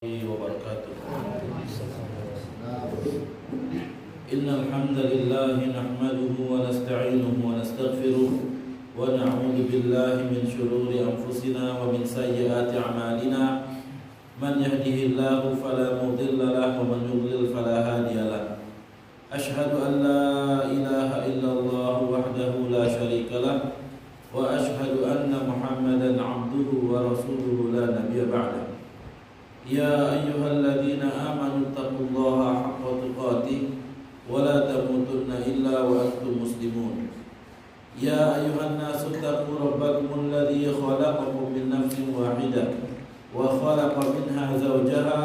وبركاته. إن الحمد لله نحمده ونستعينه ونستغفره ونعوذ بالله من شرور أنفسنا ومن سيئات أعمالنا من يهده الله فلا مضل له ومن يضلل فلا هادي له أشهد أن لا إله إلا الله وحده لا شريك له وأشهد أن محمدا عبده ورسوله لا نبي بعده. يا أيها الذين آمنوا اتقوا الله حق تقاته ولا تموتن إلا وأنتم مسلمون. يا أيها الناس اتقوا ربكم الذي خلقكم من نفس واحدة وخلق منها زوجها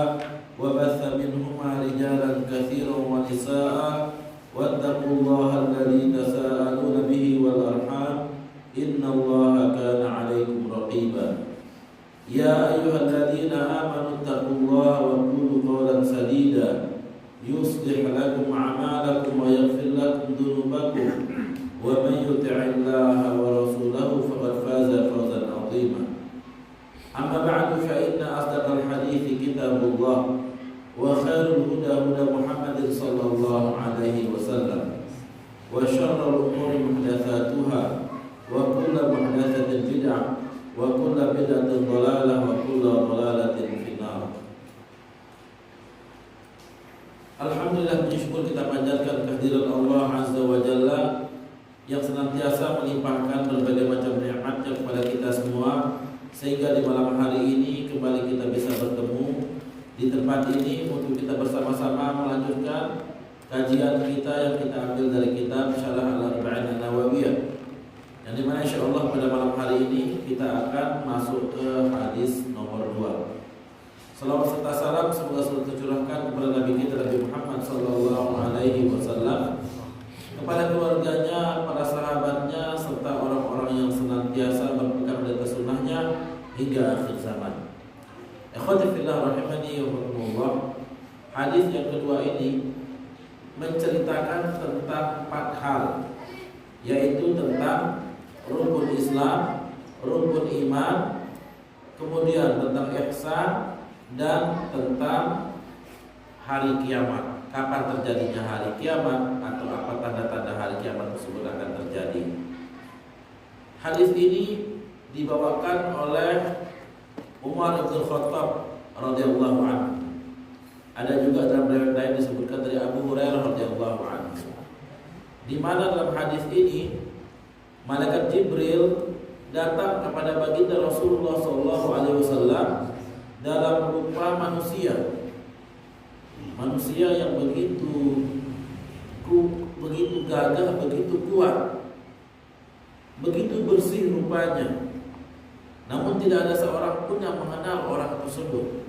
وبث منهما رجالا كثيرا ونساء واتقوا الله الذي تساءلون به والأرحام إن الله كان عليكم رقيبا. يا أيها الذين آمنوا اتقوا الله وقولوا قولا سديدا يصلح لكم أعمالكم ويغفر لكم ذنوبكم ومن يطع الله ورسوله فقد فاز فوزا عظيما. أما بعد فإن أصدق الحديث كتاب الله وخير الهدى هدى محمد صلى الله عليه وسلم وشر الأمور محدثاتها وكل محدثة بدعة وكل بدعة ضلالة وكل ضلالة في النار. Alhamdulillah, puji syukur kita panjatkan kehadiran Allah Azza wa Jalla yang senantiasa melimpahkan berbagai macam nikmatnya kepada kita semua, sehingga di malam hari ini kembali kita bisa bertemu di tempat ini untuk kita bersama-sama melanjutkan kajian kita yang kita ambil dari kitab Syarah Al-Arba'in An-Nawawiyah, yang dimana insyaallah pada malam hari ini kita akan masuk ke hadis nomor 2. Salawat serta salam semoga selalu tercurahkan kepada Nabi kita Nabi Muhammad sallallahu alaihi wasallam, kepada keluarganya, para sahabatnya, serta orang-orang yang senantiasa berpegang di atas sunnahnya hingga akhir zaman. Ikhwati fillah rahimani wa rahimakumullah. Hadis yang kedua ini menceritakan tentang 4 hal, yaitu tentang rukun Islam, rukun iman, kemudian tentang ihsan, dan tentang hari kiamat. Kapan terjadinya hari kiamat, atau apa tanda-tanda hari kiamat tersebut akan terjadi. Hadis ini dibawakan oleh Umar bin Khattab radhiyallahu anhu. Ada juga dalam riwayat lain disebutkan dari Abu Hurairah radhiyallahu anhu, di mana dalam hadis ini malaikat Jibril datang kepada baginda Rasulullah SAW dalam rupa manusia yang begitu gagah, begitu kuat, begitu bersih rupanya. Namun tidak ada seorang pun yang mengenal orang tersebut.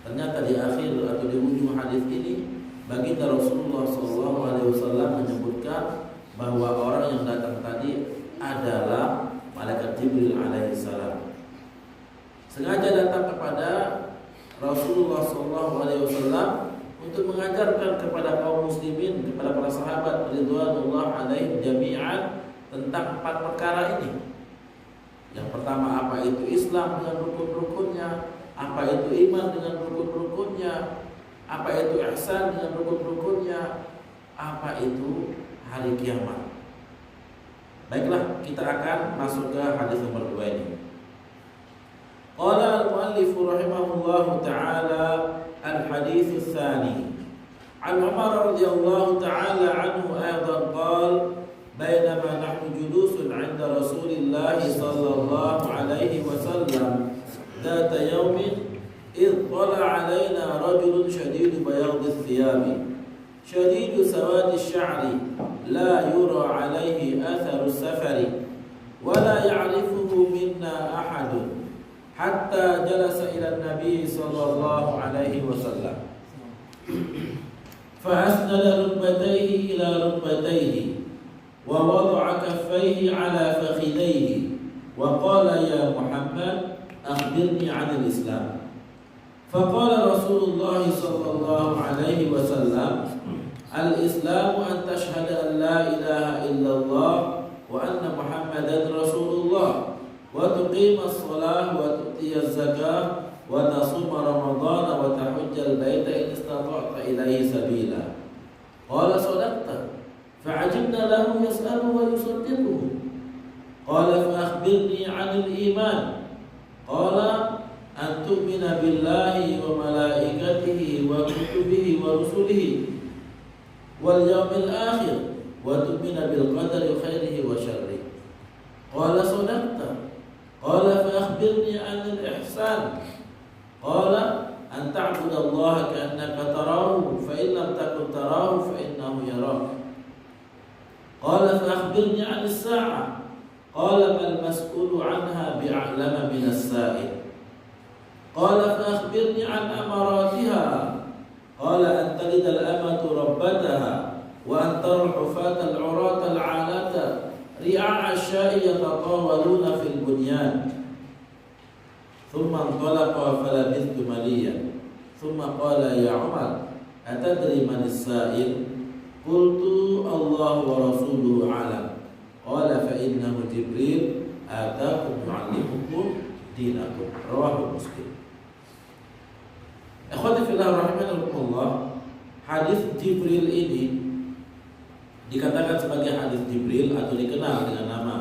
Ternyata di akhir atau di ujung hadis ini baginda Rasulullah SAW menyebutkan bahwa orang yang datang tadi adalah malaikat Jibril alaihissalam. Sengaja datang kepada Rasulullah SAW untuk mengajarkan kepada kaum muslimin, kepada para sahabat ridwanullah alaihim jami'an tentang 4 perkara ini. Yang pertama, apa itu Islam dengan rukun-rukunnya, apa itu iman dengan rukun-rukunnya, apa itu ihsan dengan rukun-rukunnya, apa itu hari kiamat. Baiklah, kita akan masuk ke hadis nomor 2 ini. Qala al-muallif rahimahullahu ta'ala al-hadits ats-tsani an Umar radhiyallahu ta'ala anhu aidan qala bainama nahnu julusun 'inda Rasulillah sallallahu alaihi wasallam ذات يوم إذ طلع علينا رجل شديد بياض الثياب شديد سواد الشعر لا يرى عليه أثر السفر ولا يعرفه منا أحد حتى جلس إلى النبي صلى الله عليه وسلم فأسند ركبتيه إلى ركبتيه ووضع كفيه على فخذيه وقال يا محمد أخبرني عن الإسلام. فقال رسول الله صلى الله عليه وسلم الإسلام أن تشهد أن لا إله إلا الله وأن محمدا رسول الله وتقيم الصلاة وتؤتي الزكاة وتصوم رمضان وتحج istata'ta ilaihi sabila. Qala sadaqta. Fa'ajibna lahu yas'alu wa yusaddiqu. Qala fa akhbirni 'anil iman. Qala an tu'mina billahi wa malaikatihi wa kutubihi wa rusulihi wal yawmil akhir wa tu'mina bil qadari khairihi wa syarrihi. Qala sadaqta. Qala fa akhbirni 'anil ihsan. Qala an ta'budallaha ka'annaka tarahu fa in lam takun tarahu fa innahu yarak. Qala fa akhbirni 'anis sa'ah. Qala mal mas'ulu 'anha bi'a'lama minas sa'il. Qala fa akhbirni 'an amaratiha. Qala an talida al-amatu rabbataha wa an tara al-hufata al-'urata al-'alata ri'a asya'i yatatawaluna fil bunyan. Thumma intalaqa falabithtu maliyan. Thumma qala ya Umar atadri man as-sa'il? Qultu Allah wa rasuluhu a'lam. Qala fa innahu Jibril ataakum yu'allimukum dinakum. Rawahu Muslim. Ikhwati fillah rahimakumullah, hadis Jibril ini dikatakan sebagai hadis Jibril atau dikenal dengan nama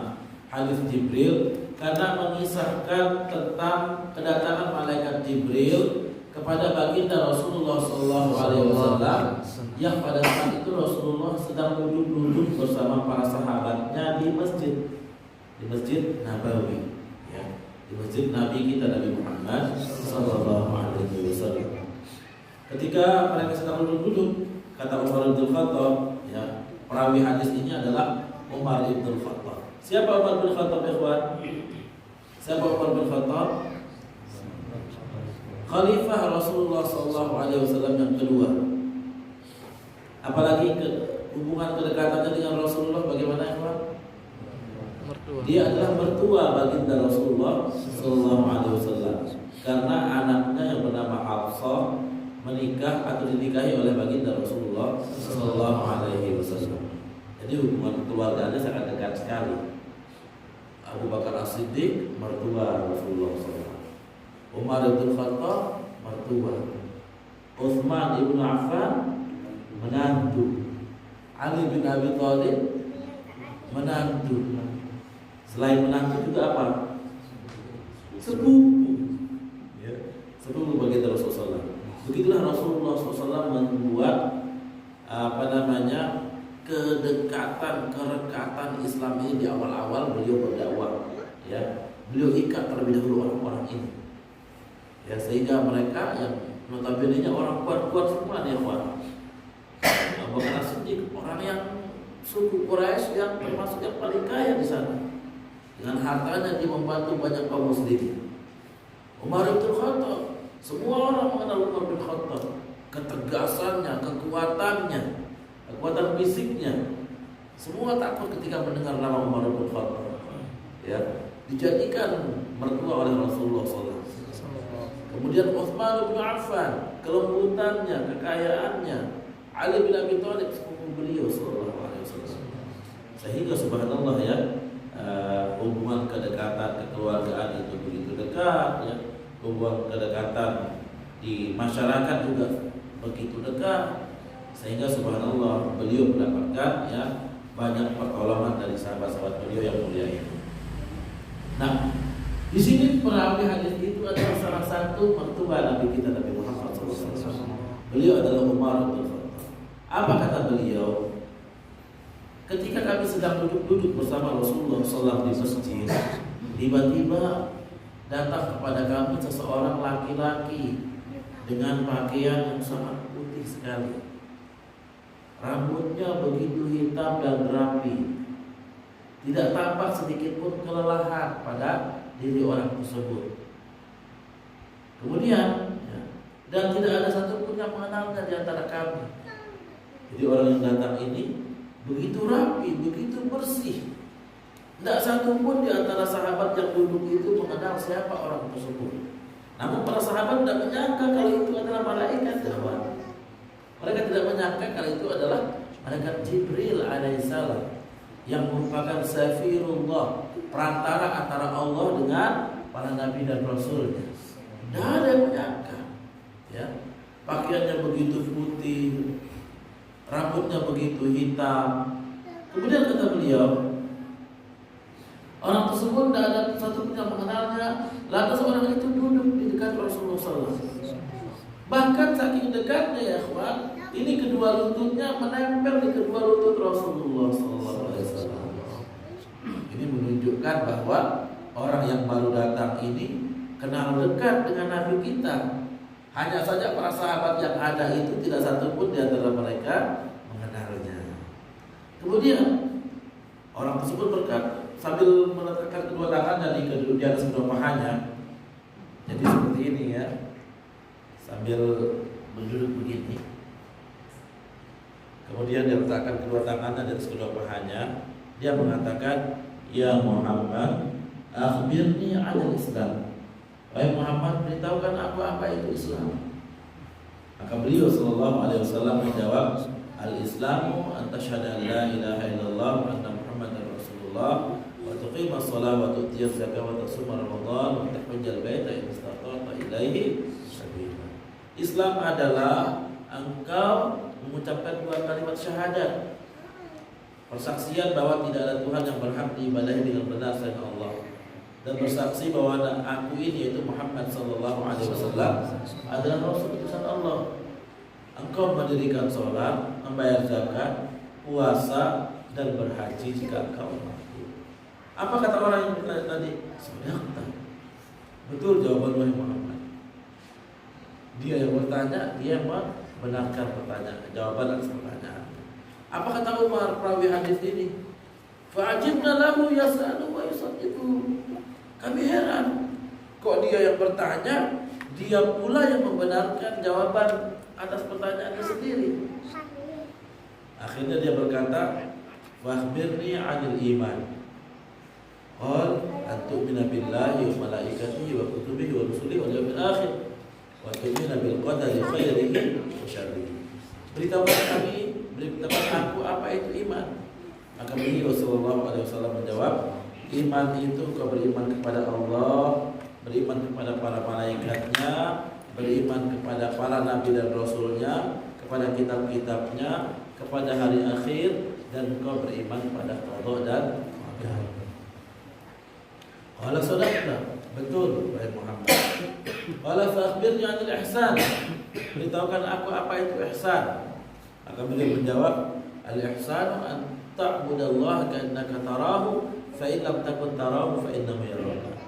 hadis Jibril karena mengisahkan tentang kedatangan malaikat Jibril kepada baginda Rasulullah SAW yang pada saat itu Rasulullah sedang duduk-duduk bersama para sahabatnya di masjid Nabawi, ya, di masjid Nabi kita Nabi Muhammad SAW. Ketika mereka sedang duduk-duduk, kata Umar bin Khattab, ya, perawi hadis ini adalah Umar bin Khattab. Siapa Umar bin Khattab, ikhwan? Siapa Umar bin Khattab? Khalifah Rasulullah SAW yang kedua. Apalagi hubungan kedekatannya dengan Rasulullah bagaimana, ikhwan? Dia adalah mertua baginda Rasulullah SAW karena anaknya yang bernama Hafsah menikah atau dinikahi oleh baginda Rasulullah SAW. Jadi hubungan keluarganya sangat dekat sekali. Abu Bakar As-Siddiq mertua Rasulullah SAW, Umar bin Khattab mertua, Utsman bin Affan menantu, Ali bin Abi Thalib menantu. Selain menantu juga apa? Sepupu, ya, sepupu baginda Rasulullah SAW. Begitulah Rasulullah SAW membuat kedekatan, kerekatan Islam ini di awal-awal beliau berdakwah, ya. Beliau ikat terlebih dahulu orang-orang ini, ya, sehingga mereka yang notabene-nya orang kuat-kuat semua nih, kawan. Abu Bakar As-Siddiq orang yang suku Quraisy yang termasuk yang paling kaya di sana. Dengan hartanya dia membantu banyak kaum muslimin. Umar bin Khattab, semua orang mengenal Umar bin Khattab, ketegasannya, kekuatannya, kekuatan fisiknya. Semua takut ketika mendengar nama Umar bin Khattab. Ya, dijadikan mertua oleh Rasulullah SAW. Kemudian Utsman bin Affan, kelembutannya, kekayaannya, Ali bin Abi Thalib sepupu beliau sallallahu alaihi wasallam. Sehingga subhanallah, ya, hubungan kedekatan kekeluargaan itu begitu dekat, ya. Hubungan kedekatan di masyarakat juga begitu dekat, sehingga subhanallah beliau mendapatkan, ya, banyak pertolongan dari sahabat-sahabat beliau yang mulia ini. Nah, di sini perawi hadis itu adalah salah satu mertua Nabi kita Nabi Muhammad SAW. Beliau adalah Umar bin Khattab. Apa kata beliau? Ketika kami sedang duduk-duduk bersama Rasulullah SAW di masjid, tiba-tiba datang kepada kami seseorang laki-laki dengan pakaian yang sangat putih sekali. Rambutnya begitu hitam dan rapi. Tidak tampak sedikit pun kelelahan pada diri orang tersebut. Kemudian, ya, dan tidak ada satupun yang mengenalnya di antara kami. Jadi orang yang datang ini begitu rapi, begitu bersih. Tidak satu pun di antara sahabat yang duduk itu mengenal siapa orang tersebut. Namun para sahabat tidak menyangka kalau itu adalah malaikat, kawan. Mereka tidak menyangka kalau itu adalah malaikat Jibril alaihissalam yang merupakan safirullah, perantara antara Allah dengan para nabi dan rasulnya. Tidak ada yang menyangka, ya. pakaiannya begitu putih, rambutnya begitu hitam. Kemudian kata beliau, orang tersebut tidak ada satu pun yang mengenalnya. Lantas orang itu duduk di dekat Rasulullah SAW. Bahkan saking dekatnya ya ikhwan, ini kedua lututnya menempel di kedua lutut Rasulullah SAW. Ini menunjukkan bahwa orang yang baru datang ini kenal dekat dengan Nabi kita. Hanya saja para sahabat yang ada itu tidak satu pun di antara mereka mengenalnya. Kemudian orang tersebut berkata sambil meletakkan kedua tangannya di atas kedua pahanya. Jadi seperti ini ya, sambil berduduk begini. Kemudian dia letakkan kedua tangannya di atas kedua pahanya. Dia mengatakan, "Ya Muhammad, akhbirni 'anil Islam." Wahai Muhammad, beritahukan aku apa itu Islam. Maka beliau sallallahu alaihi wasallam menjawab, "Al-Islamu an tashhada an la ilaha illallah wa anna Muhammadar Rasulullah wa tuqima as-shalah wa tu'tiya az-zakah wa tasuma Ramadan wa tahujjal baita in istata'ta ilaihi sabila." Islam adalah engkau mengucapkan dua kalimat syahadat, persaksian bahwa tidak ada Tuhan yang berhak diibadahi dengan benar selain Allah, dan bersaksi bahwa aku ini yaitu Muhammad sallallahu alaihi wasallam adalah rasul utusan Allah. Engkau mendirikan sholat, membayar zakat, puasa, dan berhaji jika engkau mampu. Apa kata orang yang bertanya tadi? Sadaqta. Betul jawaban wahai Muhammad. Dia yang bertanya, dia membenarkan pertanyaan, jawaban atas pertanyaan. Apa kata Umar perawi hadis ini? Fa'ajibna lahu yas'alu wa yusaddiqu. Kami heran, kok dia yang bertanya, dia pula yang membenarkan jawaban atas pertanyaannya sendiri. Akhirnya dia berkata, "Fakhbirni 'anil iman." Qal an tu'mina billahi wa malaikatihi wa kutubihi wa rusulihi wal yawmil akhir wa tu'mina bil qadari khairihi wa syarrihi. Beritahukan aku apa itu iman. Maka beliau sallallahu alaihi wasallam menjawab, iman itu kau beriman kepada Allah, beriman kepada para malaikatnya, beriman kepada para nabi dan rasulnya, kepada kitab-kitabnya, kepada hari akhir, dan kau beriman kepada qada dan qadar. Qala sadaqta, betul wahai Muhammad. Qala fa akhbirni 'anil ihsan. Beritahukan aku apa itu ihsan. Maka beliau menjawab, al-ihsanu an ta'budallaha ka'annaka tarahu fa in lam takun tarahu fa innahu yaraka.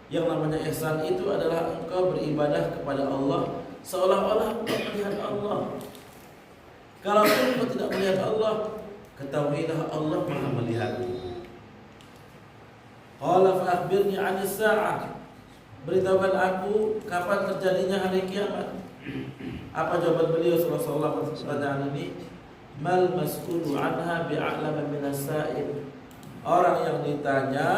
Yang namanya ihsan itu adalah engkau beribadah kepada Allah seolah-olah engkau melihat Allah. Kalau engkau tidak melihat Allah, ketahuilah Allah Maha melihatmu. Qala fa akhbirni 'anis sa'ah. Beritahukan aku kapan terjadinya hari kiamat. Apa jawaban beliau sallallahu alaihi wasallam atas pertanyaan ini? Mal mas'ulu anha bi'a'lama minas sa'il. Orang yang ditanya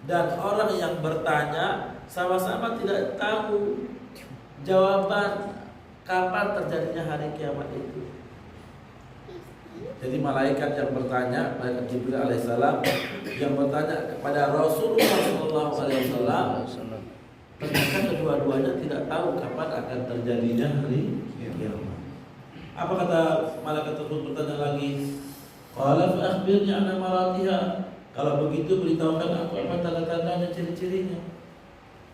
dan orang yang bertanya sama-sama tidak tahu jawaban kapan terjadinya hari kiamat itu. Jadi malaikat yang bertanya, malaikat Jibril alaihissalam yang bertanya kepada Rasulullah sallallahu alaihi wasallam, ternyata kedua-duanya tidak tahu kapan akan terjadinya hari kiamat. Apa kata malaikat tersebut bertanya lagi? Qala fa akhbirni 'an amaratiha. Kalau begitu beritahukan aku apa tanda-tandanya, ciri-cirinya.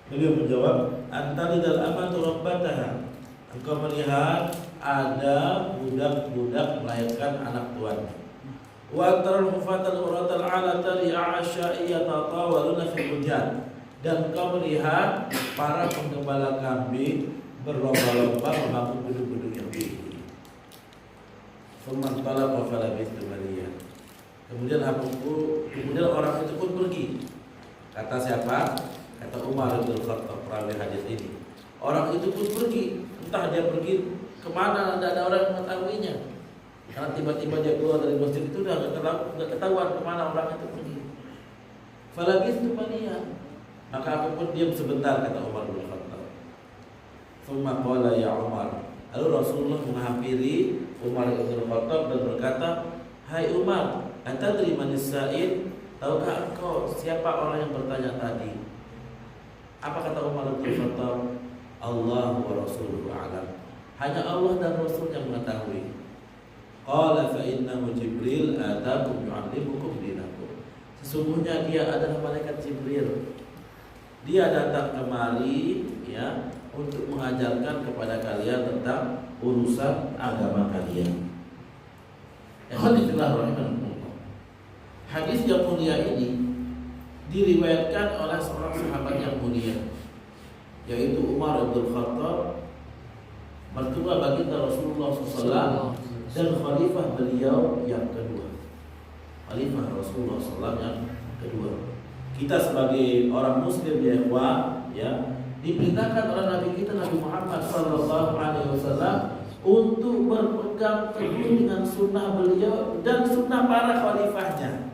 Beliau menjawab, antalidal amatu rabbataha. Engkau melihat ada budak-budak melahirkan anak tuannya. Wa taral hufatal uratal 'alata li'asya'i yatatawaluna fil bunyan. Dan engkau melihat para penggembala kambing berlomba-lomba membangun gedung-gedung yang tinggi. Tsumma talaqa falabistu maliyan. Kemudian orang itu pun pergi. Kata siapa? Kata Umar bin Khattab perawi hadis ini. Orang itu pun pergi. Entah dia pergi kemana, tidak ada orang yang mengetahuinya. Karena tiba-tiba dia keluar dari masjid itu sudah tidak ketahuan kemana orang itu pergi. Falabistu maliyan. Maka aku pun diam sebentar, kata Umar bin Khattab. Tsumma qala ya Umar. Lalu Rasulullah menghampiri Umar bin Khattab dan berkata, "Hai Umar, atadri manis sa'il? Tahukah engkau siapa orang yang bertanya tadi?" Apa kata Umar bin Khattab? Allah wa Rasuluhu a'lam. Hanya Allah dan Rasul yang mengetahui. Qala fa innahu Jibril atakum yu'allimukum dinakum. Sesungguhnya dia adalah malaikat Jibril. Dia datang kemari ya untuk mengajarkan kepada kalian tentang urusan agama kalian. Hadis yang mulia ini diriwayatkan oleh seorang sahabat yang mulia, yaitu Umar bin Khattab, mertua baginda Rasulullah SAW dan khalifah beliau yang kedua. Khalifah Rasulullah SAW yang kedua. Kita sebagai orang Muslim ya, diperintahkan oleh Nabi kita Nabi Muhammad SAW untuk berpegang teguh dengan sunnah beliau dan sunnah para khalifahnya.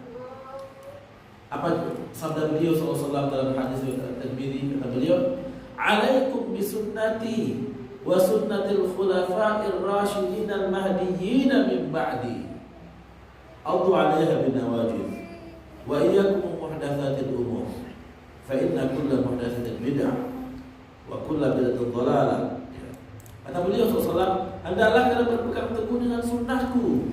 Apa sabda beliau SAW dalam hadis At-Tirmidzi, kata beliau, "Alaikum bisunnati wa sunnatil khulafa'ir rasyidin al-mahdiyyin min ba'di. Addu 'alaiha bin nawajid wa iyyakum muhdatsatil umur. Fa inna kulla muhdatsatin bid'ah wa kulla bid'atin dhalalah." Kata beliau SAW, hendaklah kalian berpegang teguh dengan sunnahku.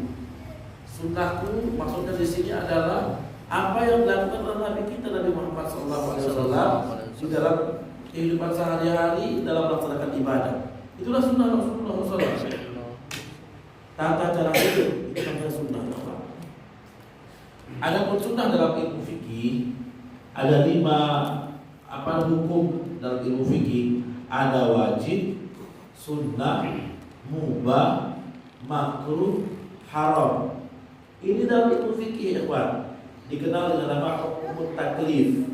Sunnahku maksudnya di sini adalah apa yang dilakukan oleh Nabi kita Nabi Muhammad SAW di dalam kehidupan sehari-hari dalam melaksanakan ibadah. Itulah sunnah Rasulullah SAW. Tata cara hidup itu namanya sunnah. Adapun sunnah dalam ilmu fikih ada 5 hukum dalam ilmu fikih. Ada wajib, sunnah, mubah, makruh, haram. Ini dalam ilmu fikih, ikhwan, dikenal dengan nama hukum taklif.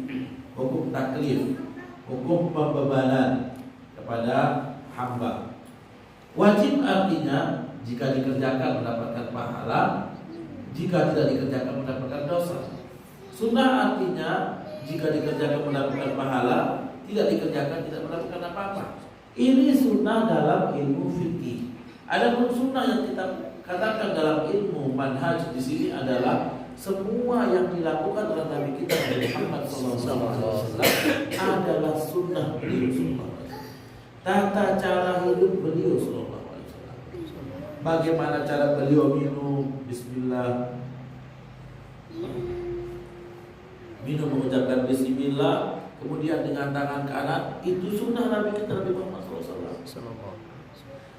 Hukum taklif, hukum pembebanan kepada hamba. Wajib artinya jika dikerjakan mendapatkan pahala, jika tidak dikerjakan mendapatkan dosa. Sunnah artinya jika dikerjakan mendapatkan pahala, tidak dikerjakan tidak mendapatkan apa-apa. Ini sunnah dalam ilmu fikih. Adapun sunnah yang kita katakan dalam ilmu manhaj di sini adalah semua yang dilakukan oleh Nabi kita Muhammad SAW adalah sunnah beliau. Tata cara hidup beliau SAW. Bagaimana cara beliau minum, Bismillah, minum mengucapkan Bismillah, kemudian dengan tangan kanan, itu sunnah Nabi kita Nabi Muhammad SAW.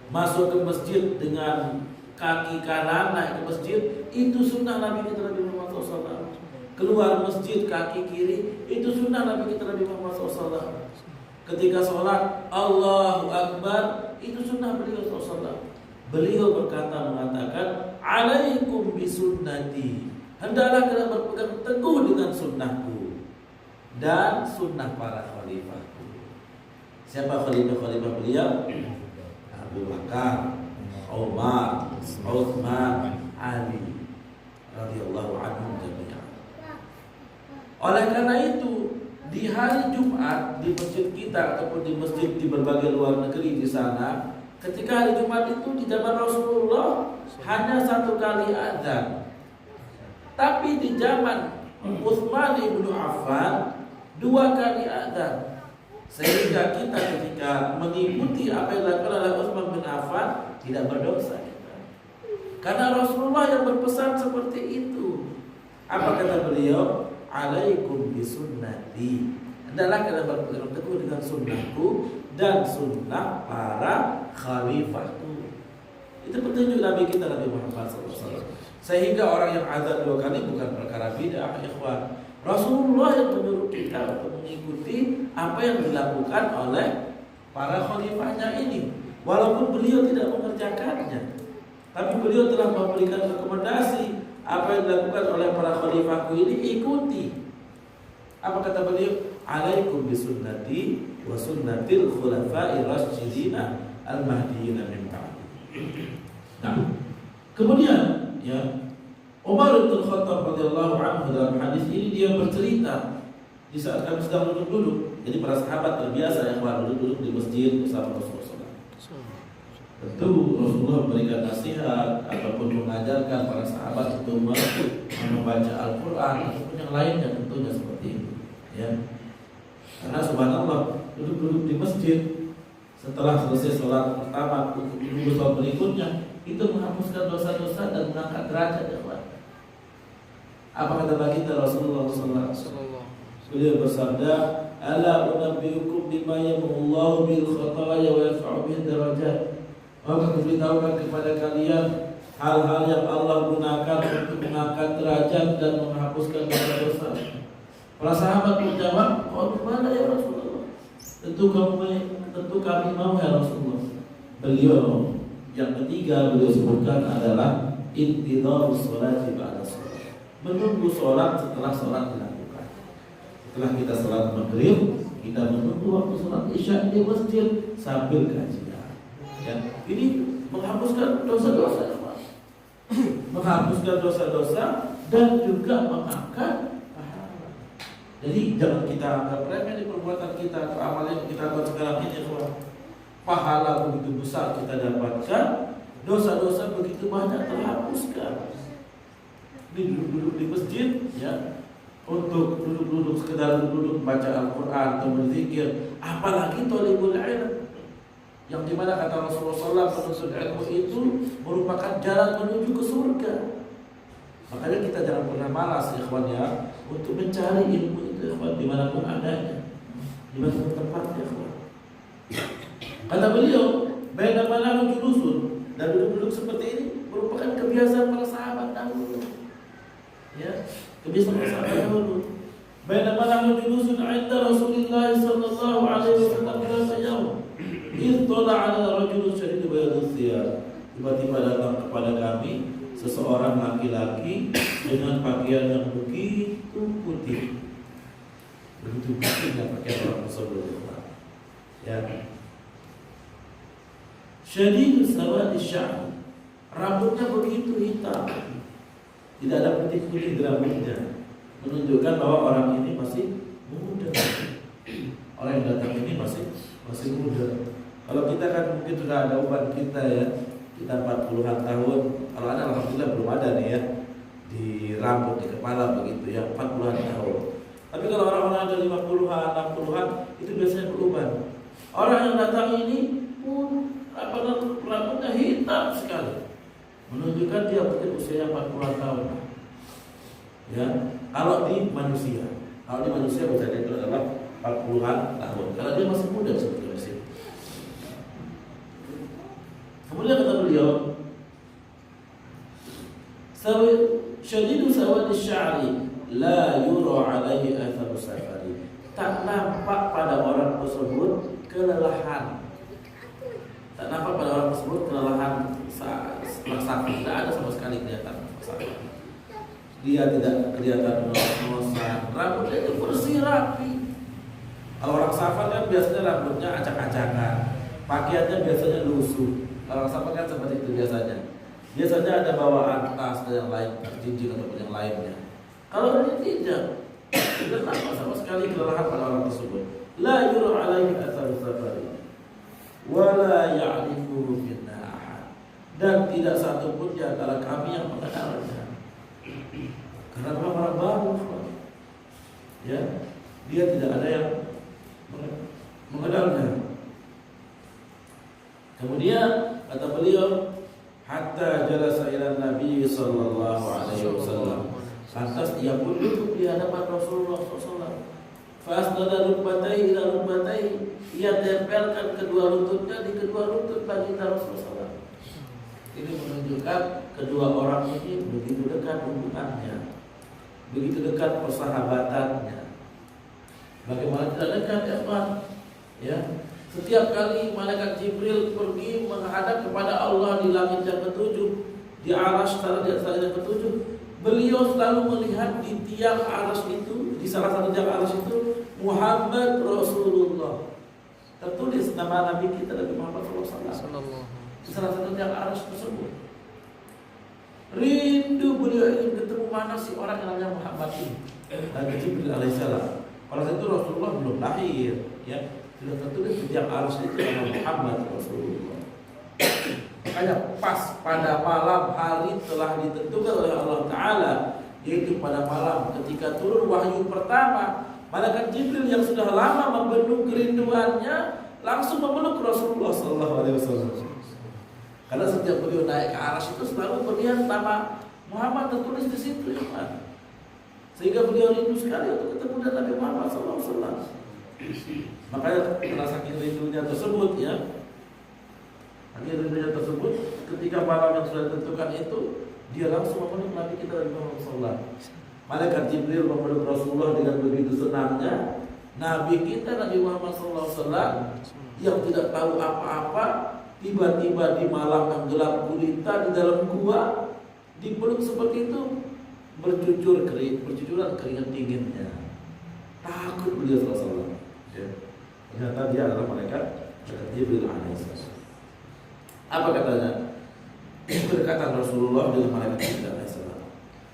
Masuk ke masjid dengan kaki kanan, naik ke masjid, itu sunnah Nabi kita Nabi Muhammad SAW. Keluar masjid kaki kiri, itu sunnah Nabi kita Nabi Muhammad SAW. Ketika sholat, Allahu Akbar, itu sunnah beliau SAW. Beliau mengatakan, "Alaikum bisunnati." Hendaklah kalian berpegang teguh dengan sunnahku dan sunnah para khalifahku. Siapa khalifah beliau? Abu Bakar, Umar, Utsman, Ali radhiyallahu anhum jami'an. Oleh karena itu, di hari Jumat di masjid kita ataupun di masjid di berbagai luar negeri di sana, ketika hari Jumat itu di zaman Rasulullah hanya 1 kali azan. Tapi di zaman Utsman bin Affan 2 kali azan. Sehingga kita ketika mengikuti apa yang dilakukan oleh Utsman bin Affan tidak berdosa kita. Karena Rasulullah yang berpesan seperti itu. Apa kata beliau? "Alaikum bisunnati." Hendaklah kalian berpegang teguh dengan sunnahku dan sunnah para khalifahku. Itu petunjuk Nabi kita Nabi Muhammad SAW. Sehingga orang yang azan 2 kali bukan perkara bid'ah, ikhwan. Rasulullah yang menyuruh kita untuk mengikuti apa yang dilakukan oleh para khalifahnya ini. Walaupun beliau tidak mengerjakannya, tapi beliau telah memberikan rekomendasi apa yang dilakukan oleh para khalifahku ini, ikuti. Apa kata beliau? "Alaikum bisunnati wa sunnatil khulafa'ir rasyidin al-mahdiyyin min ba'di." Nah, kemudian ya, Umar bin Khattab radhiyallahu anhu dalam hadis ini dia bercerita di saat kami sedang duduk-duduk. Jadi para sahabat terbiasa ya duduk-duduk di masjid bersama Rasulullah. Tentu Rasulullah memberikan nasihat ataupun mengajarkan para sahabat untuk membaca Al-Quran ataupun yang lainnya, tentunya seperti itu. Ya, karena subhanallah duduk-duduk di masjid setelah selesai sholat pertama untuk menunggu sholat berikutnya, itu menghapuskan dosa-dosa dan mengangkat derajat ya Allah. Apa kata baginda Rasulullah SAW? Beliau bersabda, "Ala unabbiukum bima yamhullahu bil khataaya wa yarfa'u bihi darajat." Maka beritahukan kepada kalian hal-hal yang Allah gunakan untuk mengangkat derajat dan menghapuskan dosa-dosa. Para sahabat menjawab, "Oh, mana ya Rasulullah?" Tentu kami mau ya Rasulullah. Beliau yang ketiga beliau sebutkan adalah intidharus sholati ba'da sholat. Menunggu sholat setelah sholat dilakukan. Setelah kita sholat maghrib, kita menunggu waktu sholat isya di masjid sambil kajian. Ya, ini menghapuskan dosa-dosa, menghapuskan dosa-dosa dan juga mengangkat pahala. Jadi jangan kita anggap remeh di perbuatan kita atau amal yang kita lakukan sekarang ini, pahala begitu besar kita dapatkan, dosa-dosa begitu banyak terhapuskan. Ini duduk-duduk di masjid, ya, untuk duduk-duduk sekedar duduk baca Al-Quran atau berzikir, apalagi thalibul ilm, yang dimana kata Rasulullah SAW, menuntut ilmu itu merupakan jalan menuju ke surga. Makanya kita jangan pernah malas, ikhwan, ya, untuk mencari ilmu itu, ikhwan, dimanapun adanya, dimanapun tempatnya, ikhwan. Kata beliau, bainama julusun, dan duduk-duduk seperti ini merupakan kebiasaan para sahabat dahulu. Ya, kebiasaan para sahabat dahulu. Bainama julusun 'inda Rasulillah sallallahu alaihi wasallam pada yaum. Ittala 'ala rajulun syadid bayadus thiyab. Tiba-tiba datang kepada kami seseorang laki-laki dengan pakaian yang begitu putih. Begitu putihnya pakaian orang tersebut. Ya. Syadidus sawadi sya'r, rambutnya begitu hitam, tidak ada putih-putih di rambutnya, menunjukkan bahwa orang ini masih muda. Orang yang datang ini masih muda. Kalau kita kan mungkin sudah ada uban kita, ya, kita 40-an tahun. Kalau ada, alhamdulillah belum ada nih, ya, di rambut, di kepala begitu, ya, 40-an tahun. Tapi kalau orang-orang ada 50-an, 60-an, itu biasanya beruban. Orang yang datang ini pun rambutnya hitam sekali, menunjukkan dia mungkin usianya 40 tahun. Ya, kalau di manusia bisa itu adalah 40-an tahun. Kalau dia masih muda seperti itu. Kemudian kata beliau, syadidu sawadi sya'ri la yura alaihi atharu safari. Tak nampak pada orang tersebut kelelahan. Tak nampak pada orang tersebut kelelahan sakit. Tidak ada sama sekali kelihatan sakit. Dia tidak kelihatan ngos-ngosan. Rambutnya itu bersih rapi. Kalau orang safar kan biasanya rambutnya acak-acakan, pakaiannya biasanya lusuh. Kalau orang safar kan seperti itu biasanya. Biasanya ada bawaan tas dan yang lain, cincin ataupun yang lainnya. Kalau ini tidak nampak sama sekali kelelahan pada orang tersebut. La yura alaihi atharu safari wala ya'rifu minna ahad, dan tidak satu pun di antara kami yang mengenalnya. Karena orang baru, ya, dia tidak ada yang mengenalnya. Kemudian kata beliau, hatta jalasa ila Nabi sallallahu alaihi wasallam, lantas dia pun duduk di hadapan Rasulullah SAW. Fasnada rukbatai ila rukbatai, ia tempelkan kedua lututnya di kedua lutut baginda Rasulullah SAW. Ini menunjukkan kedua orang ini begitu dekat hubungannya, begitu dekat persahabatannya. Bagaimana tidak dekat, ya Pak? Ya, setiap kali malaikat Jibril pergi menghadap kepada Allah di langit yang ketujuh, di arsy di atas langit yang ketujuh, beliau selalu melihat di tiang arsy itu, di salah satu tiang arsy itu, Muhammad Rasulullah. Tertulis nama Nabi kita, Nabi Muhammad SAW, di salah satu tiang arsy tersebut. Rindu beliau ingin ketemu mana si orang yang namanya Muhammad ini. Nabi Jibril alaihissalam. Pada saat itu Rasulullah belum lahir, ya, sudah tertulis di tiang arsy itu nama Muhammad Rasulullah. Makanya pas pada malam hari telah ditentukan oleh Allah Ta'ala, yaitu pada malam ketika turun wahyu pertama, malaikat Jibril yang sudah lama membendung kerinduannya langsung memeluk Rasulullah SAW. Karena setiap beliau naik ke arsy itu selalu melihat nama Muhammad tertulis di situ, ya Pak. Sehingga beliau rindu sekali untuk ketemu dengan Nabi Muhammad SAW. Makanya karena saking rindunya tersebut, ya, ketika malam yang sudah ditentukan itu, dia langsung memeluk Nabi kita Nabi Muhammad SAW. Malaikat Jibril memeluk Rasulullah dengan begitu senangnya. Nabi kita Nabi Muhammad SAW yang tidak tahu apa-apa, tiba-tiba di malam yang gelap gulita di dalam gua dipeluk seperti itu, bercucuran keringat dinginnya. Takut beliau SAW. Ya. Ternyata dia adalah malaikat Jibril alaihissalam. Apa katanya? Berkata Rasulullah dengan malaikat Jibril alaihissalam,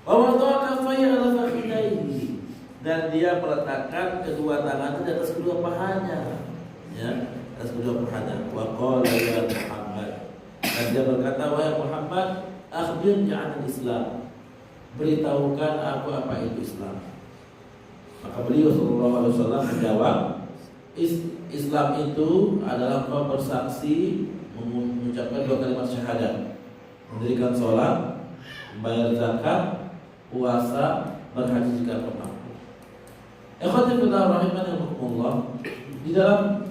"Wa wada'aka fayya ala fakhidaihi." Dan dia meletakkan kedua tangannya di atas kedua pahanya, ya, atas kedua pahanya. Wa qala ya Muhammad, dan dia berkata, wahai Muhammad, akhbirni 'anil Islam, beritahukan aku apa itu Islam. Maka beliau sallallahu alaihi wasallam menjawab, Islam itu adalah kau bersaksi, mengucapkan dua kalimat syahadat, mendirikan sholat, membayar zakat, puasa, berhaji jika pernah. Ikhwatifillah rahimanyakumullah. Di dalam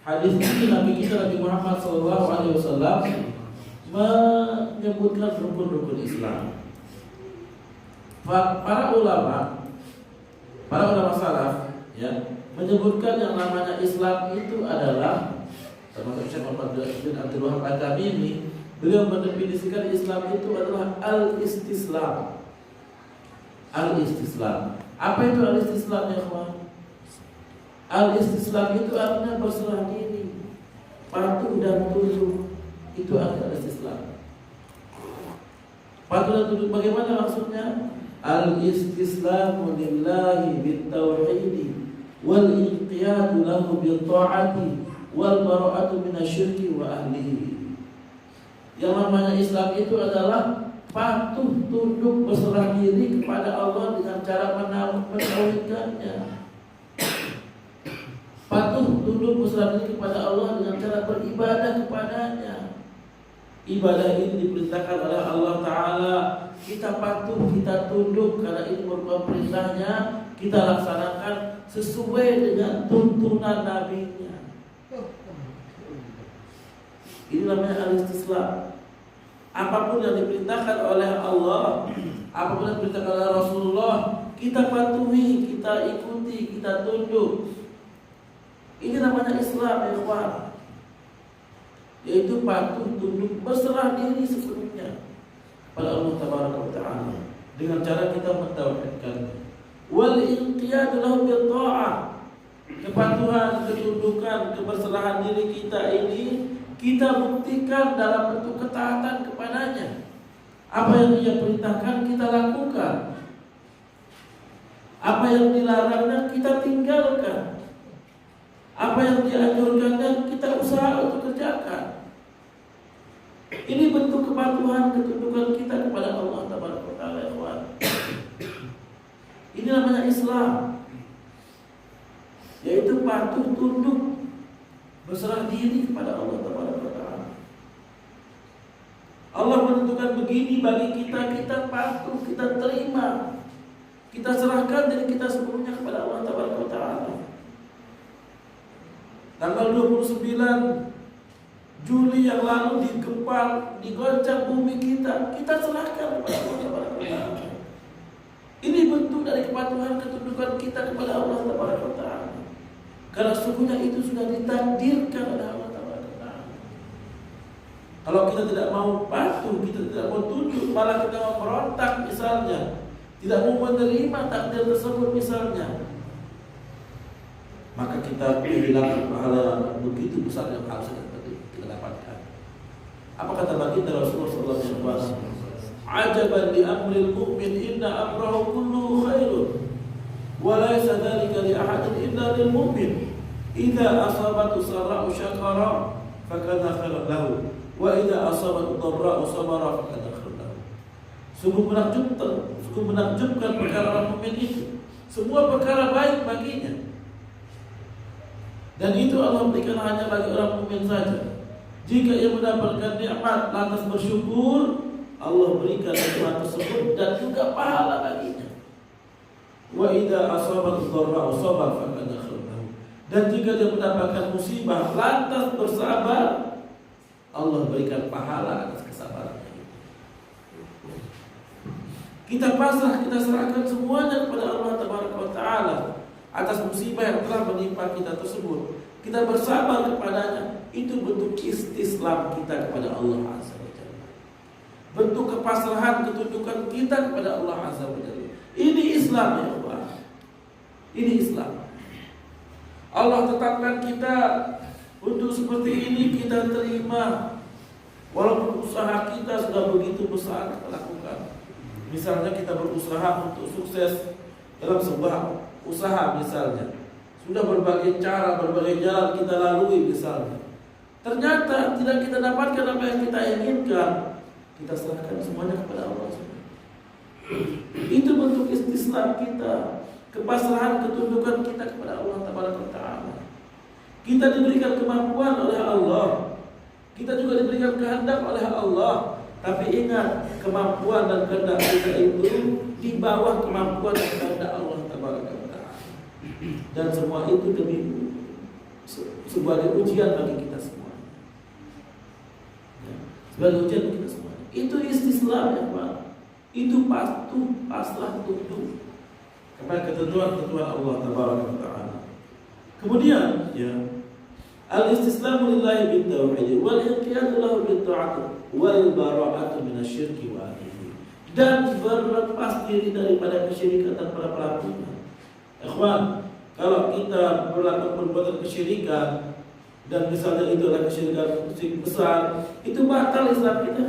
hadis ini Nabi kita Nabi Muhammad SAW menyebutkan rukun-rukun Islam. Para ulama salaf, ya, menyebutkan yang namanya Islam itu adalah, termasuk Syekh Muhammad bin Abdul Wahab At-Tamimi, beliau mendefinisikan Islam itu adalah al-istislam. Al-istislam. Apa itu al-istislam, ya kawan? Al-istislam itu artinya berserah diri, patuh dan tunduk. Itu artinya al-istislam. Patuh dan tunduk bagaimana maksudnya? Al-istislamu lillahi bit-tauhidi wal inqiyadu lahu bit-ta'ati wal bara'atu minasyirki wa ahlihi. Yang namanya Islam itu adalah patuh, tunduk, berserah diri kepada Allah dengan cara mentauhidkannya. Patuh, tunduk, berserah diri kepada Allah dengan cara beribadah kepadanya. Ibadah ini diperintahkan oleh Allah Ta'ala. Kita patuh, kita tunduk karena ini merupakan perintahnya. Kita laksanakan sesuai dengan tuntunan Nabi-Nya. Ini namanya al-istislam. Apapun yang diperintahkan oleh Allah, apapun yang diperintahkan oleh Rasulullah, kita patuhi, kita ikuti, kita tunduk. Ini namanya Islam, ya kawan. Yaitu patuh, tunduk, berserah diri sepenuhnya pada Allah Taala dengan cara kita mentauhidkannya. Wal inqiyadu lahu bi-tha'ah. Kepatuhan, ketundukan, keberserahan diri kita ini kita buktikan dalam bentuk ketaatan kepadanya. Apa yang Dia perintahkan kita lakukan. Apa yang dilarangnya kita tinggalkan. Apa yang dianjurkannya kita usaha untuk kerjakan. Ini bentuk kepatuhan, ketundukan kita kepada Allah Taala. Ini namanya Islam, yaitu patuh, tunduk, berserah diri kepada Allah Taala. Allah menentukan begini bagi kita, kita patuh, kita terima, kita serahkan diri kita sepenuhnya kepada Allah Taala. Tanggal 29 Juli yang lalu digoncang bumi kita serahkan kepada Allah Taala. Ini bentuk dari kepatuhan, ketundukan kita kepada Allah Taala. Karena sesungguhnya itu sudah ditakdirkan oleh Allah Taala. Kalau kita tidak mau patuh, kita tidak mau tunduk, malah kita mau berontak misalnya, tidak mau menerima takdir tersebut misalnya, maka kita kehilangan pahala begitu besar yang harus kita dapatkan. Apa kata baginda Rasulullah SAW? Ajaban li amril mu'min inna amrahu kulluhu khairun wa laysa dhalika li ahadin illa lil mu'min. Idza asabatu sarra'u syakara fakana khairan lahu wa idza asabatu dharra'u sabara fakana khairan lahu. Sungguh menakjubkan perkara orang mukmin itu. Semua perkara baik baginya. Dan itu Allah berikan hanya bagi orang mukmin saja. Jika ia mendapatkan nikmat lantas bersyukur, Allah berikan nikmat tersebut dan juga pahala baginya. Wa idza asabat dharra sabar faqad khalaqahu. Dan jika dia mendapatkan musibah lantas bersabar, Allah berikan pahala atas kesabarannya. Kita pasrah, kita serahkan semuanya kepada Allah Taala atas musibah yang telah menimpa kita tersebut. Kita bersabar kepadanya. Itu bentuk istislam kita kepada Allah Azza wa Jalla. Bentuk kepasrahan, ketundukan kita kepada Allah Azza wa Jalla. Ini Islam ya Allah. Ini Islam. Allah tetapkan kita untuk seperti ini, kita terima. Walaupun usaha kita sudah begitu besar kita lakukan. Misalnya kita berusaha untuk sukses dalam sebuah usaha misalnya. Sudah berbagai cara, berbagai jalan kita lalui misalnya. Ternyata tidak kita dapatkan apa yang kita inginkan. Kita serahkan semuanya kepada Allah. Itu bentuk istislam kita, kepasrahan, ketundukan kita kepada Allah Taala. Kita diberikan kemampuan oleh Allah. Kita juga diberikan kehendak oleh Allah. Tapi ingat, kemampuan dan kehendak kita itu di bawah kemampuan dan kehendak Allah Taala. Dan semua itu demi sebagai ujian bagi kita semua. Sebagai ujian bagi kita semua. Itu istislam ya Pak. Itu patuh, pasrah, tunduk kepada ketentuan-ketentuan Allah Taala. Kemudian ya, al-istislamu lillahi bit-tauhid wal inqiyadu lahu bit-ta'ati wal bara'atu minasyirki wa ahlihi. Dan berlepas diri daripada kesyirikan dan para pelakunya. Ikhwan, kalau kita melakukan perbuatan kesyirikan dan misalnya itu adalah kesyirikan besar, itu batal Islam kita.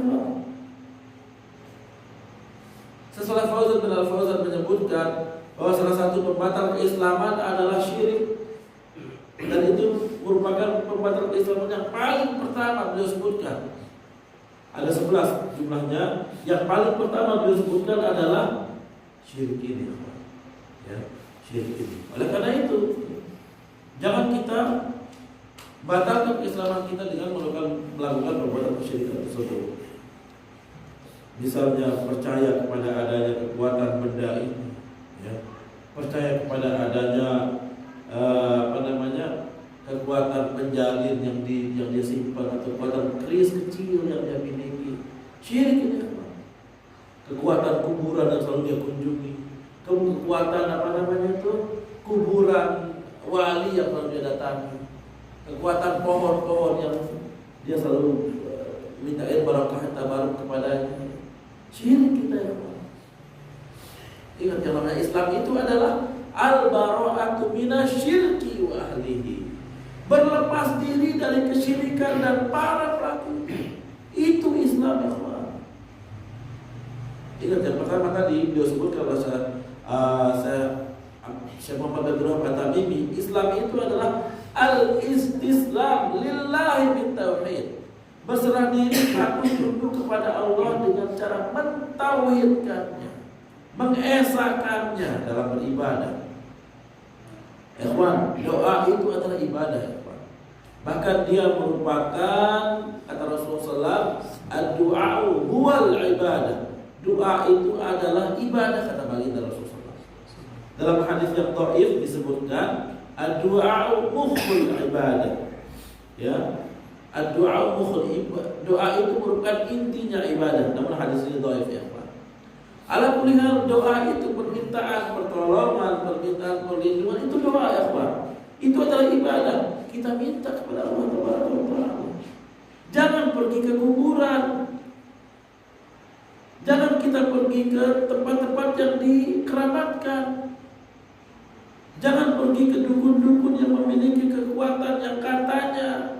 Sesuai Fauzan bin Al-Fauzan menyebutkan bahwa salah satu pembatal keislaman adalah syirik. Dan itu merupakan pembatal keislaman yang paling pertama beliau sebutkan. Ada 11 jumlahnya. Yang paling pertama beliau sebutkan adalah syirik ini. Ya, syirik ini. Oleh karena itu, jangan kita batalkan keislaman kita dengan melakukan perbuatan kesyirikan tersebut. Misalnya percaya kepada adanya kekuatan benda ini, ya. Percaya kepada adanya kekuatan penjalin yang dia simpan atau kekuatan keris kecil yang dia miliki. Syirik ini apa? Kekuatan kuburan yang selalu dia kunjungi. Kekuatan kuburan wali yang selalu dia datangi. Kekuatan pohon-pohon yang dia selalu minta barakah tabaruk kepadanya. Syirik kita ya Allah. Ingat yang namanya Islam itu adalah al-bara'atu minasyirki wa ahlihi. Berlepas diri dari kesyirikan dan para pelaku. Itu Islam ya Allah. Ingat yang pertama tadi beliau sebutkan Syekh Muhammad bin Wahab At-Tamimi, Islam itu adalah al-istislam lillahi bit-tauhid. Berserah diri patuh tunduk kepada Allah dengan cara mentauhidkannya, mengesakannya dalam beribadah. Ikhwan, doa itu adalah ibadah, ikhwan. Bahkan dia merupakan, kata Rasulullah SAW, ad-du'a'u huwal ibadah. Doa itu adalah ibadah, kata baginda Rasulullah. Dalam hadis yang dhaif disebutkan ad-du'a'u mukhul ibadah. Ya. Ad-du'a mukhul ibadah. Doa itu merupakan intinya ibadah. Namun hadis ini dhaif ya Pak. Ala kulli hal, doa itu permintaan pertolongan, permintaan perlindungan, itu doa ya Pak. Itu adalah ibadah. Kita minta kepada Allah Taala. Jangan pergi ke kuburan. Jangan kita pergi ke tempat-tempat yang dikeramatkan. Jangan pergi ke dukun-dukun yang memiliki kekuatan yang katanya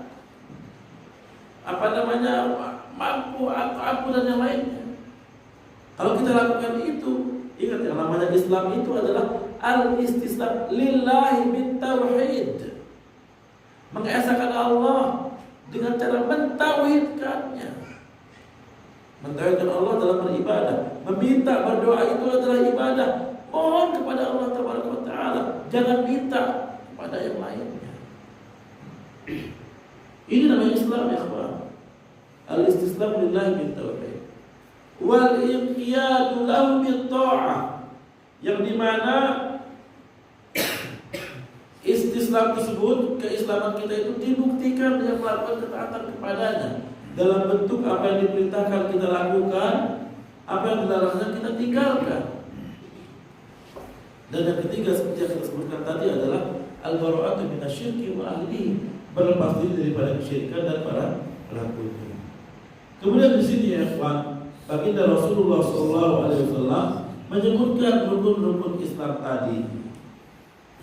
mampu atau dan yang lainnya. Kalau kita lakukan itu, ingat yang namanya Islam itu adalah al-istislam lillahi bit-tauhid. Mengesahkan Allah dengan cara mentauhidkannya. Mentauhidkan Allah dalam beribadah. Meminta, berdoa itu adalah ibadah. Mohon kepada Allah Taala. Jangan minta kepada yang lainnya. istislam lillahi bil tauhid wal inqiyadu lahu bit ta'ah, yang dimana istislam tersebut, keislaman kita itu dibuktikan dengan melakukan ketaatan kepadanya dalam bentuk apa yang diperintahkan kita lakukan, apa yang dilarangnya kita tinggalkan. Dan yang ketiga seperti yang kita sebutkan tadi adalah al-bara'atu minasyirki wa ahlihi, berlepas diri daripada kesyirikan dan para pelakunya. Kemudian di sini ya ikhwan, baginda Rasulullah SAW menyebutkan rukun-rukun Islam tadi.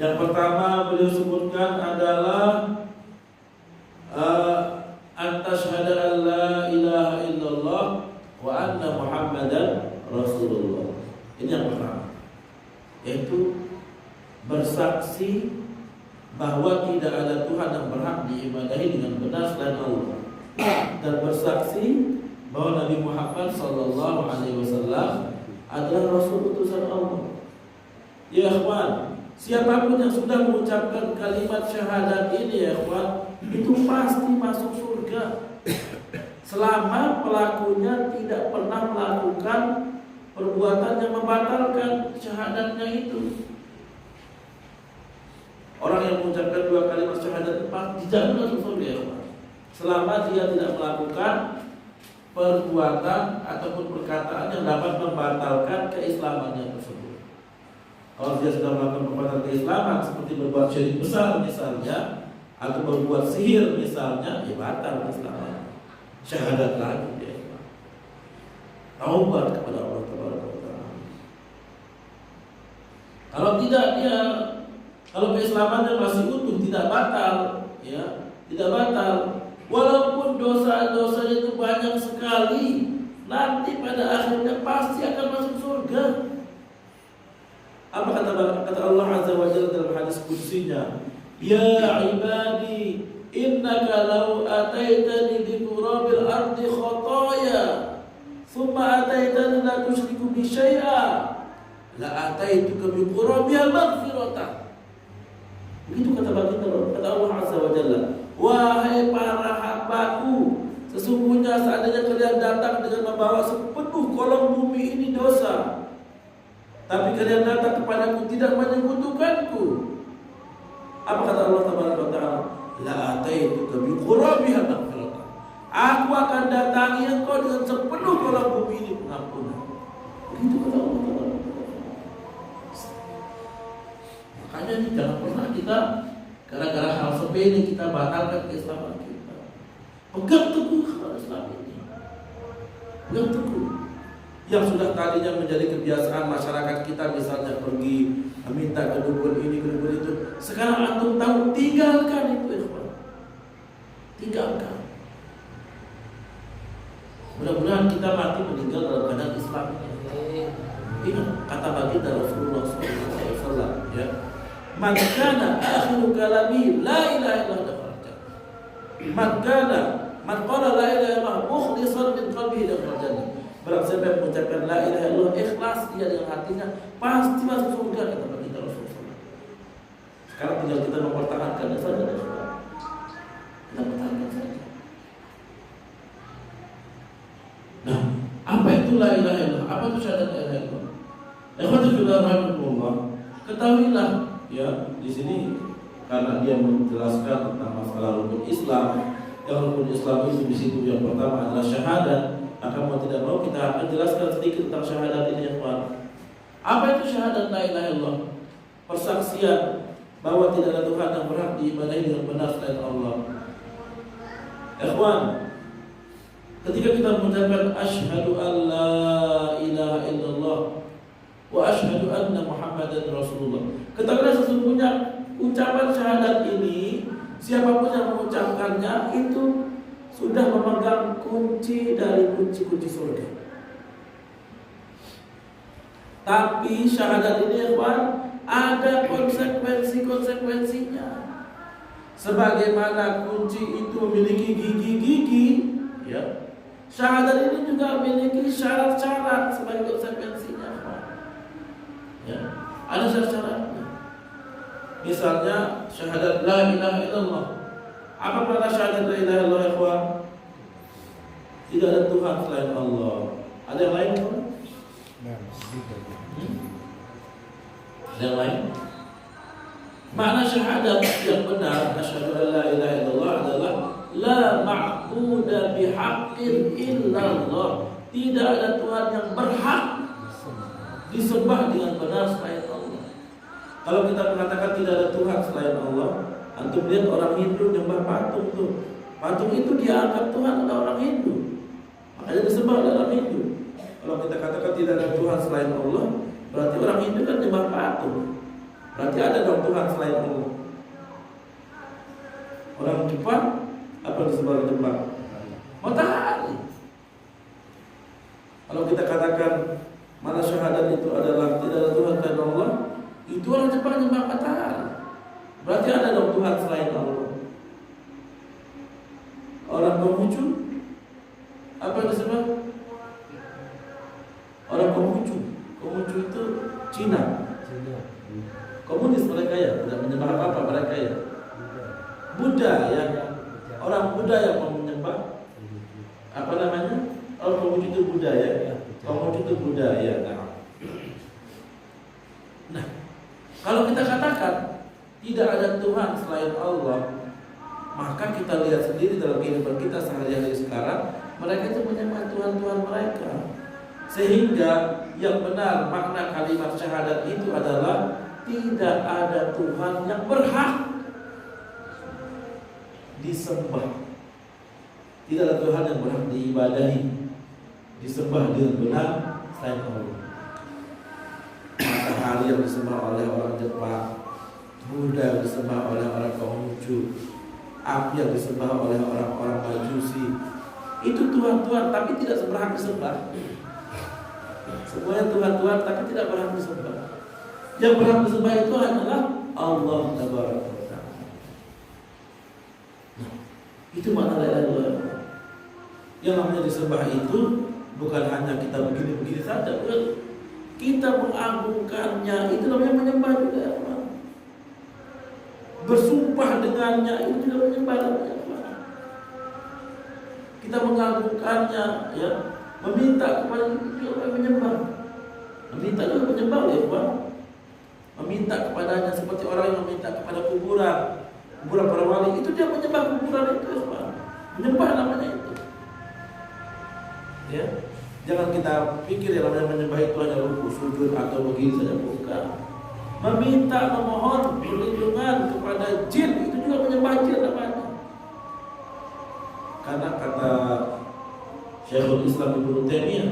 Yang pertama beliau sebutkan adalah an-tashhadu an la ilaha illallah wa anna Muhammadan Rasulullah. Ini yang pertama, yaitu bersaksi bahwa tidak ada Tuhan yang berhak diibadahi dengan benar selain Allah, dan bersaksi bahwa Nabi Muhammad SAW adalah Rasul utusan Allah. Ya ikhwan, siapapun yang sudah mengucapkan kalimat syahadat ini ya ikhwan, itu pasti masuk surga selama pelakunya tidak pernah melakukan perbuatan yang membatalkan syahadatnya itu. Orang yang mengucapkan dua kalimat syahadat pasti dijamin masuk surga ya ikhwan, selama dia tidak melakukan perbuatan ataupun perkataan yang dapat membatalkan keislamannya tersebut. Kalau dia sudah melakukan perbuatan keislaman seperti berbuat syirik besar misalnya, atau berbuat sihir misalnya, ya batal keislamannya. Syahadat lagi dia. Taubat kepada Allah Taala. Kalau tidak dia, kalau keislamannya masih utuh, tidak batal, ya, tidak batal. Walaupun dosa-dosanya itu banyak sekali, nanti pada akhirnya pasti akan masuk surga. Apa kata Allah Azza wa Jalla dalam hadis qudsinya? Ya ibadi, innaka law ataitani bi qurabil ardi khataya, thumma ataitani la tusyriku bi syai'a, la ataituka bi qurabiha maghfiratan. Begitu kata Allah Azza wa Jalla. Wahai para hambaku, sesungguhnya seandainya kalian datang dengan membawa sepenuh kolong bumi ini dosa, tapi kalian datang kepadaku tidak menyekutukanku, apa kata Allah Taala? La ataituka bi qurabiha maghfiratan. Aku akan datangi engkau dengan sepenuh kolong bumi ini pengampunan. Begitu kata Allah Taala. Makanya jangan pernah kita gara-gara hal sepele kita batalkan keislaman kita. Pegang teguh kepada Islam ini. Pegang teguh. Yang sudah tadinya menjadi kebiasaan masyarakat kita, misalnya pergi minta ke dukun ini, ke dukun itu, sekarang antum tahu, tinggalkan itu ikhwan. Tinggalkan. Mudah-mudahan kita mati meninggal dalam keadaan Islam ini. Ingat kata baginda Rasulullah SAW, ya. Man kana akhiru kalami la ilaha illallah. Man qala la ilaha illallah mukhlishan min qalbihi dakhal jannah. Barang siapa yang mengucapkan la ilaha illallah ikhlas dia dengan hatinya, pasti masuk surga kata baginda Rasulullah. Sekarang tinggal kita mempertahankannya saja. Kita pertahankan saja. Nah, apa itu la ilaha illallah? Apa itu syahadat la ilaha illallah? Ikhwati fillah rahimakumullah. Ketahuilah ya, di sini karena dia menjelaskan tentang masalah rukun Islam. Yang rukun Islam itu di situ yang pertama adalah syahadat. Maka mau tidak mau kita akan jelaskan sedikit tentang syahadat ini ya kawan. Apa itu syahadat la ilaha illallah? Persaksian bahwa tidak ada Tuhan yang berhak diibadahi dengan benar selain Allah. Ikhwan, ketika kita mengucapkan asyhadu an la ilaha illallah wa asyhadu anna Muhammadan Rasulullah, ketahuilah sesungguhnya ucapan syahadat ini, siapapun yang mengucapkannya itu sudah memegang kunci dari kunci-kunci surga. Tapi syahadat ini ikhwan, ada konsekuensi-konsekuensinya. Sebagaimana kunci itu memiliki gigi-gigi, ya, syahadat ini juga memiliki syarat-syarat sebagai konsekuensinya. Ya, ada syarat-syaratnya. Misalnya syahadat la ilaha illallah. Apa makna syahadat la ilaha illallah, ikhwan? tidak ada Tuhan selain Allah. Ada yang lain? Ada yang lain? Makna syahadat yang benar, asyhadu an la ilaha illallah, adalah la ma'budu bihaqqin illallah. Tidak ada Tuhan yang berhak disembah dengan benar selain Allah. Kalau kita mengatakan tidak ada Tuhan selain Allah, antum lihat orang Hindu nyembah patung tuh. Patung itu dianggap Tuhan oleh orang Hindu, makanya disembah oleh orang Hindu. Kalau kita katakan tidak ada Tuhan selain Allah, berarti orang Hindu kan nyembah patung. Berarti ada dong Tuhan selain Allah. Orang Jepang apa disembah oleh Jepang? Matahari. Kalau kita katakan mana syahadat itu adalah tidak ada Tuhan selain Allah, itu orang Jepang nyembah matahari. Berarti ada dong Tuhan selain Allah. Orang Konghucu apa yang disebut? Orang Konghucu itu Cina. Komunis mereka ya, tidak menyembah apa-apa mereka ya. Buddha ya, orang Buddha yang mau menyembah apa namanya? Orang Konghucu itu Buddha ya. Konghucu itu Buddha ya. Nah, kalau kita katakan tidak ada Tuhan selain Allah, maka kita lihat sendiri dalam kehidupan kita sehari-hari sekarang, mereka itu menyembah Tuhan-Tuhan mereka. Sehingga yang benar makna kalimat syahadat itu adalah tidak ada Tuhan yang berhak disembah. Tidak ada Tuhan yang berhak diibadahi, disembah dengan benar selain Allah. Matahari yang disembah oleh orang Jepang, Buddha yang disembah oleh orang Konghucu, api yang disembah oleh orang-orang Majusi, itu Tuhan-Tuhan tapi tidak berhak disembah. Semuanya Tuhan-Tuhan tapi tidak berhak disembah. Yang berhak disembah itu adalah Allah Tabaraka wa Ta'ala. Itu makna la ilaha illallah. Yang namanya disembah itu bukan hanya kita begini-begini saja, kita mengagungkannya, itu namanya menyembah juga. Bersumpah dengannya, itu juga menyembah. Kita mengagungkannya, ya, meminta kepada juga menyembah. Meminta juga menyembah, ya, Pak. Meminta kepadanya seperti orang yang meminta kepada kuburan para wali, itu dia menyembah kuburan itu, ya, Pak. Menyembah namanya itu. Ya, jangan kita pikir yang namanya menyembah itu hanya ruku, sujud atau begini saja, bukan. Meminta, memohon perlindungan kepada jin, itu juga menyembah jin namanya. Karena kata Syekhul Islam Ibnu Taimiyah,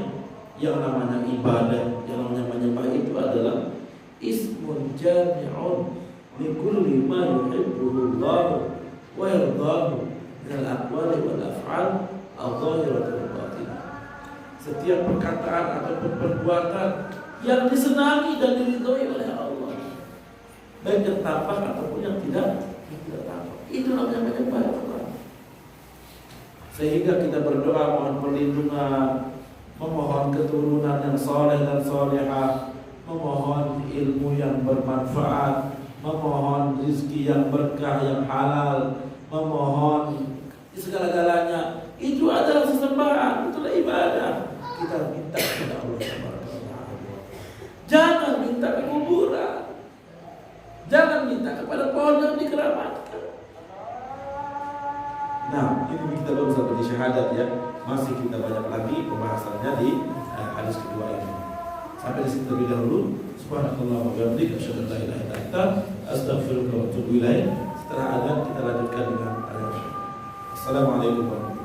yang namanya ibadah, yang namanya menyembah itu adalah ismun jami'un li kulli ma yuhibbuhu Allah wa yardahu min al-aqwali wal af'al adh-dhahirati wal batinah. Setiap perkataan ataupun perbuatan yang disenangi dan diridhoi oleh Allah, baik yang tampak ataupun yang tidak tampak, itu namanya menyembah Allah. Sehingga kita berdoa mohon perlindungan, memohon keturunan yang soleh dan solehah, memohon ilmu yang bermanfaat, memohon rezeki yang berkah, yang halal, memohon segala-galanya. Itu adalah sesembahan, itulah ibadah. Kita minta kepada Allah Subhanahu. Jangan minta ke kuburan, jangan minta kepada pohon yang dikeramatkan. Nah, ini kita baru sampai di syahadat ya. Masih kita banyak lagi pembahasannya di hadis kedua ini. Sampai di situ terlebih dahulu. Subhanallah wa bihamdihi, asyhadu an la ilaha illa anta, astaghfiruka wa atubu ilaik. Setelah azan kita lanjutkan dengan ayat. Assalamualaikum warahmatullahi wabarakatuh.